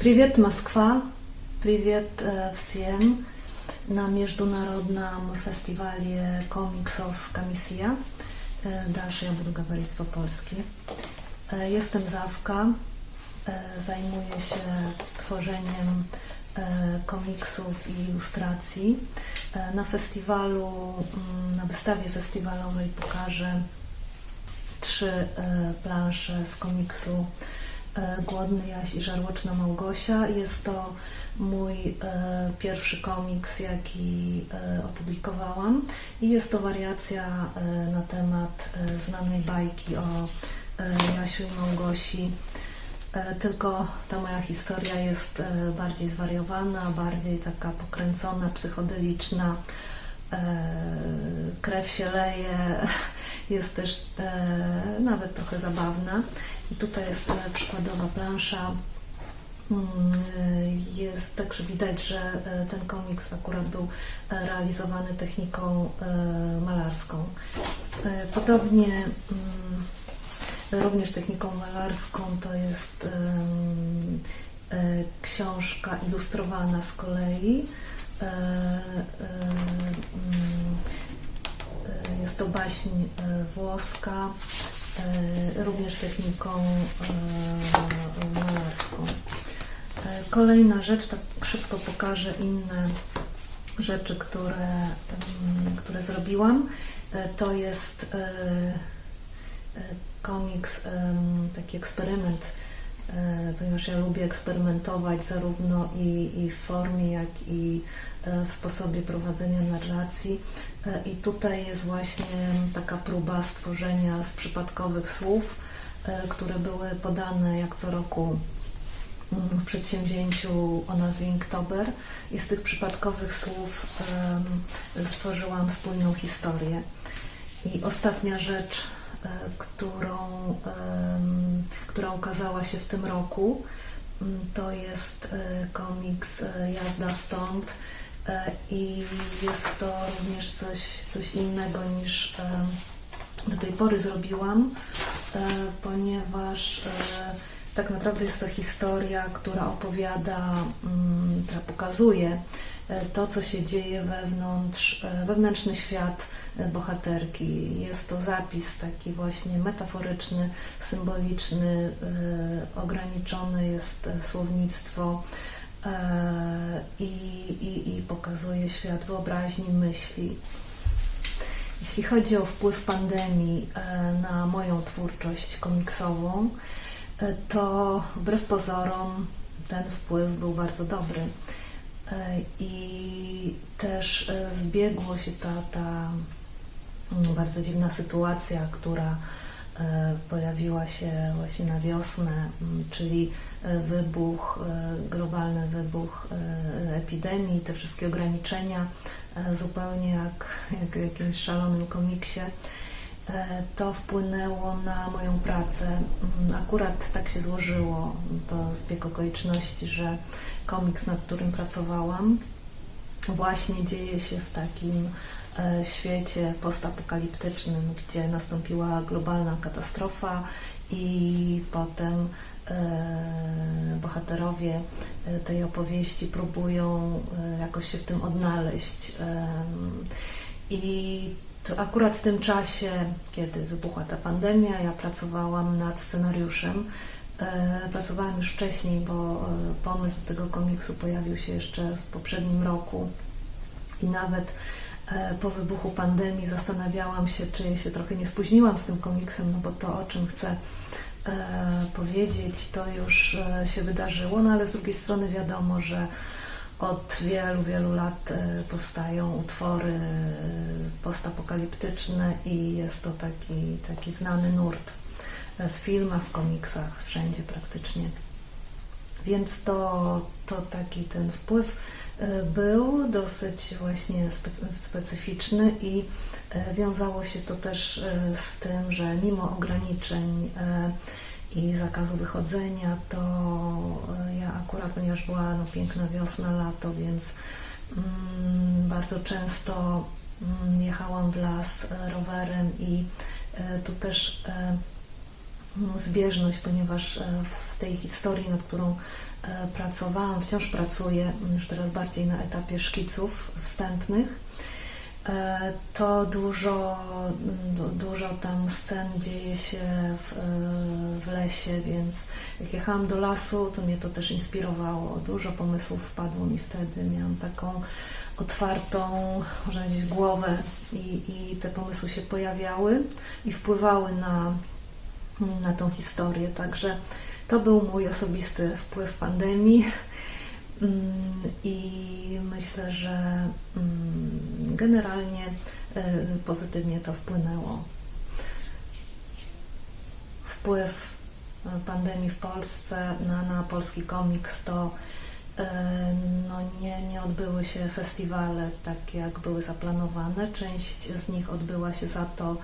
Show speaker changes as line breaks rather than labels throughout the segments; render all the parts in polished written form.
Привет, Москва! Привет всем на международном фестивале комиксов Komisja. Dalsze ja буду говорить по-polski. Jestem Zawka, zajmuję się tworzeniem komiksów i ilustracji. Na festiwalu, na wystawie festiwalowej pokażę 3 plansze z komiksu Głodny Jaś i Żarłoczna Małgosia. Jest to mój pierwszy komiks, jaki opublikowałam, i jest to wariacja na temat znanej bajki o Jasiu i Małgosi. Tylko ta moja historia jest bardziej zwariowana, bardziej taka pokręcona, psychodeliczna, krew się leje, jest też nawet trochę zabawna. I tutaj jest przykładowa plansza. Jest także widać, że ten komiks akurat był realizowany techniką malarską. Podobnie również techniką malarską to jest książka ilustrowana z kolei. Jest to baśń włoska, również techniką malarską. Kolejna rzecz, tak szybko pokażę inne rzeczy, które zrobiłam. To jest komiks, taki eksperyment, ponieważ ja lubię eksperymentować zarówno i w formie, jak i w sposobie prowadzenia narracji. I tutaj jest właśnie taka próba stworzenia z przypadkowych słów, które były podane jak co roku w przedsięwzięciu o nazwie Inktober, i z tych przypadkowych słów stworzyłam spójną historię. I ostatnia rzecz, która ukazała się w tym roku, to jest komiks Jazda stąd, i jest to również coś innego niż do tej pory zrobiłam, ponieważ tak naprawdę jest to historia, która opowiada, która pokazuje to, co się dzieje wewnętrzny świat bohaterki. Jest to zapis taki właśnie metaforyczny, symboliczny, ograniczone jest słownictwo i pokazuje świat wyobraźni, myśli. Jeśli chodzi o wpływ pandemii na moją twórczość komiksową, to wbrew pozorom ten wpływ był bardzo dobry. I też zbiegło się ta bardzo dziwna sytuacja, która pojawiła się właśnie na wiosnę, czyli globalny wybuch epidemii, te wszystkie ograniczenia, zupełnie jak w jakimś szalonym komiksie. To wpłynęło na moją pracę. Akurat tak się złożyło, to zbieg okoliczności, że komiks, nad którym pracowałam, właśnie dzieje się w takim świecie postapokaliptycznym, gdzie nastąpiła globalna katastrofa i potem bohaterowie tej opowieści próbują jakoś się w tym odnaleźć. I to akurat w tym czasie, kiedy wybuchła ta pandemia, ja pracowałam nad scenariuszem. Pracowałam już wcześniej, bo pomysł do tego komiksu pojawił się jeszcze w poprzednim roku, i nawet po wybuchu pandemii zastanawiałam się, czy się trochę nie spóźniłam z tym komiksem, no bo to, o czym chcę powiedzieć, to już się wydarzyło, no ale z drugiej strony wiadomo, że od wielu, wielu lat powstają utwory postapokaliptyczne i jest to taki znany nurt w filmach, w komiksach, wszędzie praktycznie. Więc to taki ten wpływ był dosyć właśnie specyficzny, i wiązało się to też z tym, że mimo ograniczeń i zakazu wychodzenia, to ja akurat, ponieważ była piękna wiosna, lato, więc bardzo często jechałam w las rowerem, i tu też zbieżność, ponieważ w tej historii, nad którą pracowałam, wciąż pracuję, już teraz bardziej na etapie szkiców wstępnych, to dużo tam scen dzieje się w lesie, więc jak jechałam do lasu, to mnie to też inspirowało. Dużo pomysłów wpadło mi wtedy. Miałam taką otwartą, można powiedzieć, głowę i te pomysły się pojawiały i wpływały na tą historię. Także to był mój osobisty wpływ pandemii. I myślę, że generalnie pozytywnie to wpłynęło. Wpływ pandemii w Polsce na polski komiks to nie odbyły się festiwale tak, jak były zaplanowane. Część z nich odbyła się za to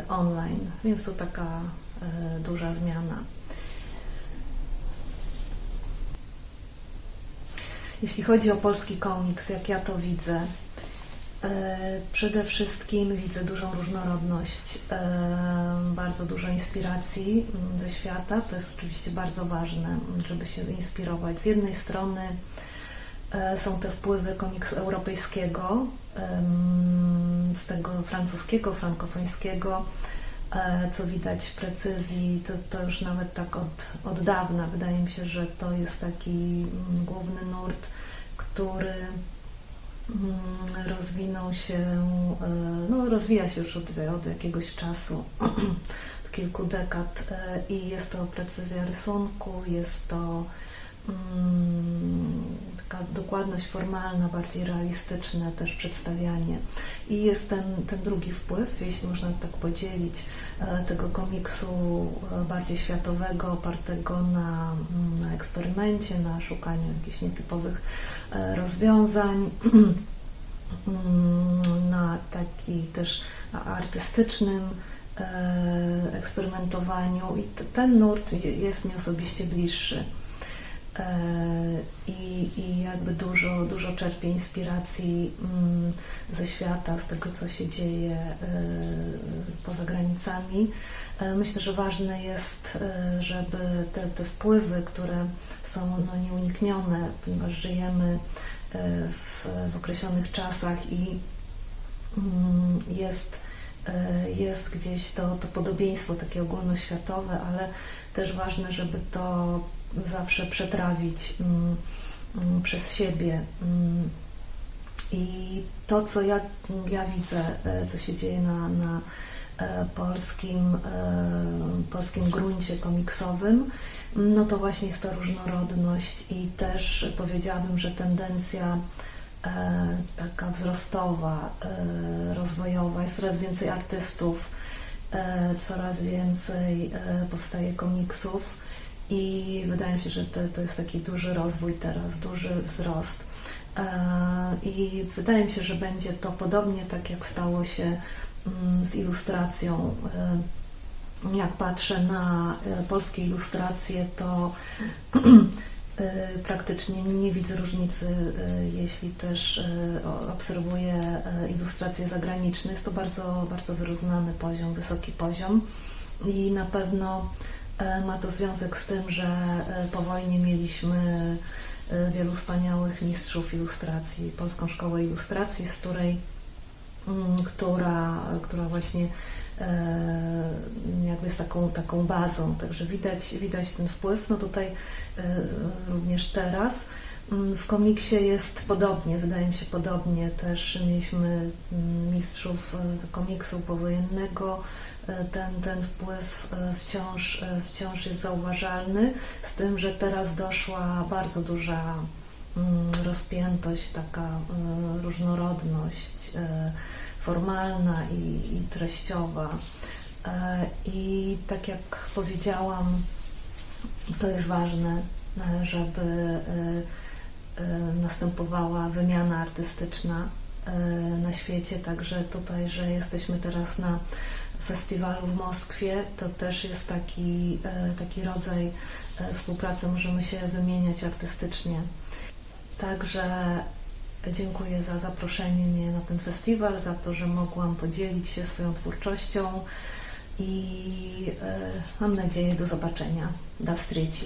online, więc to taka duża zmiana. Jeśli chodzi o polski komiks, jak ja to widzę, przede wszystkim widzę dużą różnorodność, bardzo dużo inspiracji ze świata. To jest oczywiście bardzo ważne, żeby się inspirować. Z jednej strony są te wpływy komiksu europejskiego, z tego francuskiego, frankofońskiego, co widać w precyzji, to już nawet tak od dawna. Wydaje mi się, że to jest taki główny nurt, który rozwinął się, rozwija się już od jakiegoś czasu, od kilku dekad, i jest to precyzja rysunku, jest to taka dokładność formalna, bardziej realistyczne też przedstawianie. I jest ten drugi wpływ, jeśli można tak podzielić, tego komiksu bardziej światowego, opartego na eksperymencie, na szukaniu jakichś nietypowych rozwiązań, na taki też artystycznym eksperymentowaniu, i ten nurt jest mi osobiście bliższy. I jakby dużo czerpię inspiracji ze świata, z tego, co się dzieje poza granicami. Myślę, że ważne jest, żeby te wpływy, które są nieuniknione, ponieważ żyjemy w określonych czasach i jest gdzieś to podobieństwo takie ogólnoświatowe, ale też ważne, żeby to zawsze przetrawić przez siebie. I to, co ja widzę, co się dzieje na polskim gruncie komiksowym, no to właśnie jest ta różnorodność i też powiedziałabym, że tendencja taka wzrostowa, rozwojowa, jest coraz więcej artystów, coraz więcej powstaje komiksów i wydaje mi się, że to jest taki duży rozwój teraz, duży wzrost. I wydaje mi się, że będzie to podobnie tak, jak stało się z ilustracją. Jak patrzę na polskie ilustracje, to praktycznie nie widzę różnicy, jeśli też obserwuję ilustracje zagraniczne. Jest to bardzo, bardzo wyrównany poziom, wysoki poziom i na pewno ma to związek z tym, że po wojnie mieliśmy wielu wspaniałych mistrzów ilustracji, Polską Szkołę Ilustracji, która właśnie jakby jest taką bazą, także widać ten wpływ. No tutaj również teraz. W komiksie jest podobnie, wydaje mi się podobnie. Też mieliśmy mistrzów komiksu powojennego. Ten wpływ wciąż jest zauważalny, z tym, że teraz doszła bardzo duża rozpiętość, taka różnorodność formalna i treściowa. I tak jak powiedziałam, to jest ważne, żeby następowała wymiana artystyczna na świecie, także tutaj, że jesteśmy teraz na festiwalu w Moskwie, to też jest taki rodzaj współpracy, możemy się wymieniać artystycznie. Także dziękuję za zaproszenie mnie na ten festiwal, za to, że mogłam podzielić się swoją twórczością i mam nadzieję do zobaczenia. Do встречи.